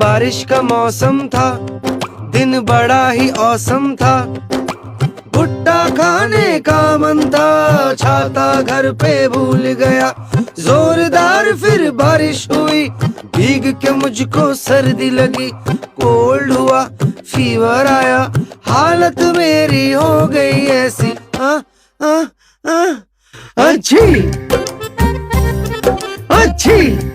बारिश का मौसम था, दिन बड़ा ही औसम था। भुट्टा खाने का मन था, छाता घर पे भूल गया। जोरदार फिर बारिश हुई, भीग के मुझको सर्दी लगी। कोल्ड हुआ, फीवर आया, हालत मेरी हो गई ऐसी। अच्छी अच्छी